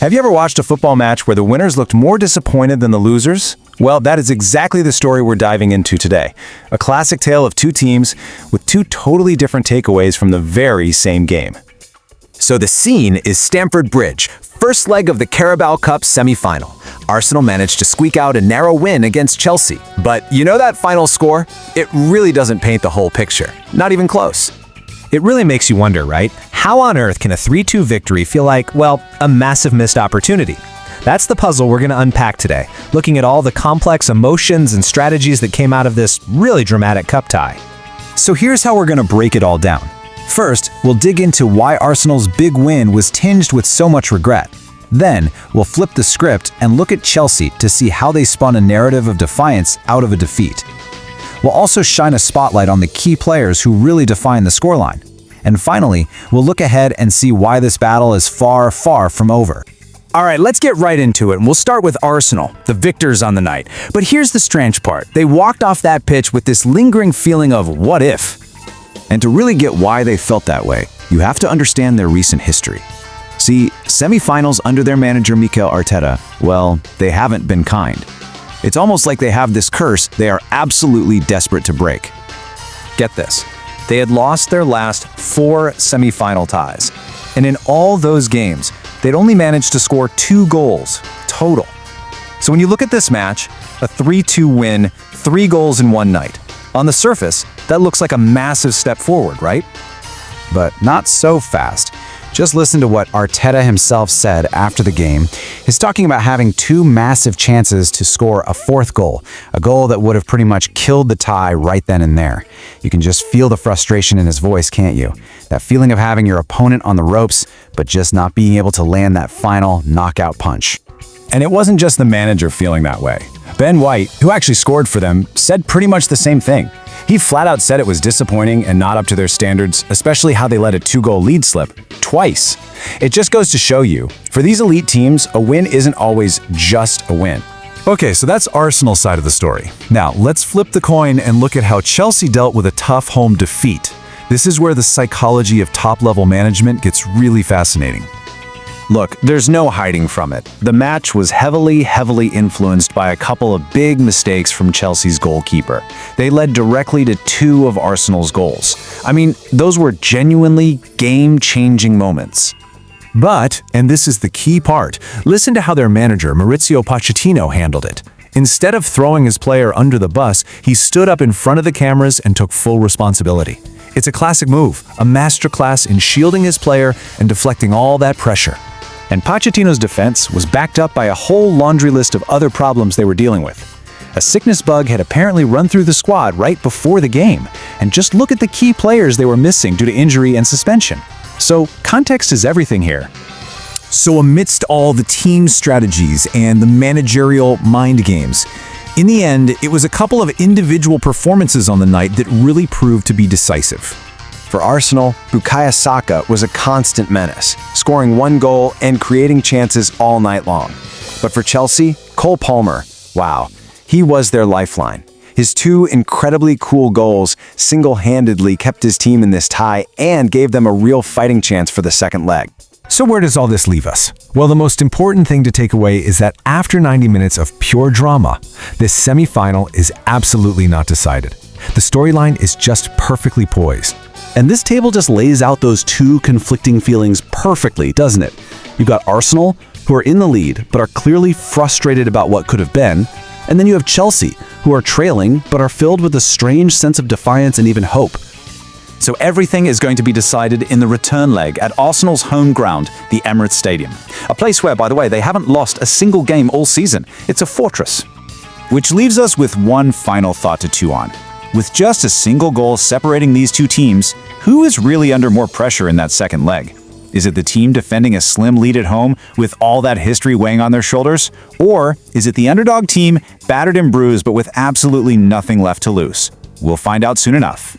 Have you ever watched a football match where the winners looked more disappointed than the losers? Well, that is exactly the story we're diving into today. A classic tale of two teams with two totally different takeaways from the very same game. So the scene is Stamford Bridge, first leg of the Carabao Cup Semi-Final. Arsenal managed to squeak out a narrow win against Chelsea. But you know that final score? It really doesn't paint the whole picture. Not even close. It really makes you wonder, right? How on earth can a 3-2 victory feel like, well, a massive missed opportunity? That's the puzzle we're going to unpack today, looking at all the complex emotions and strategies that came out of this really dramatic cup tie. So here's how we're going to break it all down. First, we'll dig into why Arsenal's big win was tinged with so much regret. Then, we'll flip the script and look at Chelsea to see how they spun a narrative of defiance out of a defeat. We'll also shine a spotlight on the key players who really define the scoreline. And finally, we'll look ahead and see why this battle is far, far from over. All right, let's get right into it, and we'll start with Arsenal, the victors on the night. But here's the strange part. They walked off that pitch with this lingering feeling of what if? And to really get why they felt that way, you have to understand their recent history. See, semi-finals under their manager Mikel Arteta, well, they haven't been kind. It's almost like they have this curse they are absolutely desperate to break. Get this. They had lost their last 4 semi-final ties. And in all those games, they'd only managed to score 2 goals total. So when you look at this match, a 3-2 win, 3 goals in one night. On the surface, that looks like a massive step forward, right? But not so fast. Just listen to what Arteta himself said after the game. He's talking about having 2 massive chances to score a 4th goal, a goal that would have pretty much killed the tie right then and there. You can just feel the frustration in his voice, can't you? That feeling of having your opponent on the ropes, but just not being able to land that final knockout punch. And it wasn't just the manager feeling that way. Ben White, who actually scored for them, said pretty much the same thing. He flat out said it was disappointing and not up to their standards, especially how they let a 2-goal lead slip twice. It just goes to show you, for these elite teams, a win isn't always just a win. Okay, so that's Arsenal's side of the story. Now, let's flip the coin and look at how Chelsea dealt with a tough home defeat. This is where the psychology of top-level management gets really fascinating. Look, there's no hiding from it. The match was heavily influenced by a couple of big mistakes from Chelsea's goalkeeper. They led directly to 2 of Arsenal's goals. I mean, those were genuinely game-changing moments. But, and this is the key part, listen to how their manager, Mauricio Pochettino, handled it. Instead of throwing his player under the bus, he stood up in front of the cameras and took full responsibility. It's a classic move, a masterclass in shielding his player and deflecting all that pressure. And Pochettino's defense was backed up by a whole laundry list of other problems they were dealing with. A sickness bug had apparently run through the squad right before the game, and just look at the key players they were missing due to injury and suspension. So context is everything here. So amidst all the team strategies and the managerial mind games, in the end, it was a couple of individual performances on the night that really proved to be decisive. For Arsenal, Bukayo Saka was a constant menace, scoring 1 goal and creating chances all night long. But for Chelsea, Cole Palmer, wow, he was their lifeline. His 2 incredibly cool goals single-handedly kept his team in this tie and gave them a real fighting chance for the second leg. So where does all this leave us? Well, the most important thing to take away is that after 90 minutes of pure drama, this semi-final is absolutely not decided. The storyline is just perfectly poised. And this table just lays out those 2 conflicting feelings perfectly, doesn't it? You've got Arsenal, who are in the lead, but are clearly frustrated about what could have been. And then you have Chelsea, who are trailing, but are filled with a strange sense of defiance and even hope. So everything is going to be decided in the return leg at Arsenal's home ground, the Emirates Stadium. A place where, by the way, they haven't lost a single game all season. It's a fortress. Which leaves us with one final thought to chew on. With just a single goal separating these 2 teams, who is really under more pressure in that second leg? Is it the team defending a slim lead at home with all that history weighing on their shoulders? Or is it the underdog team, battered and bruised but with absolutely nothing left to lose? We'll find out soon enough.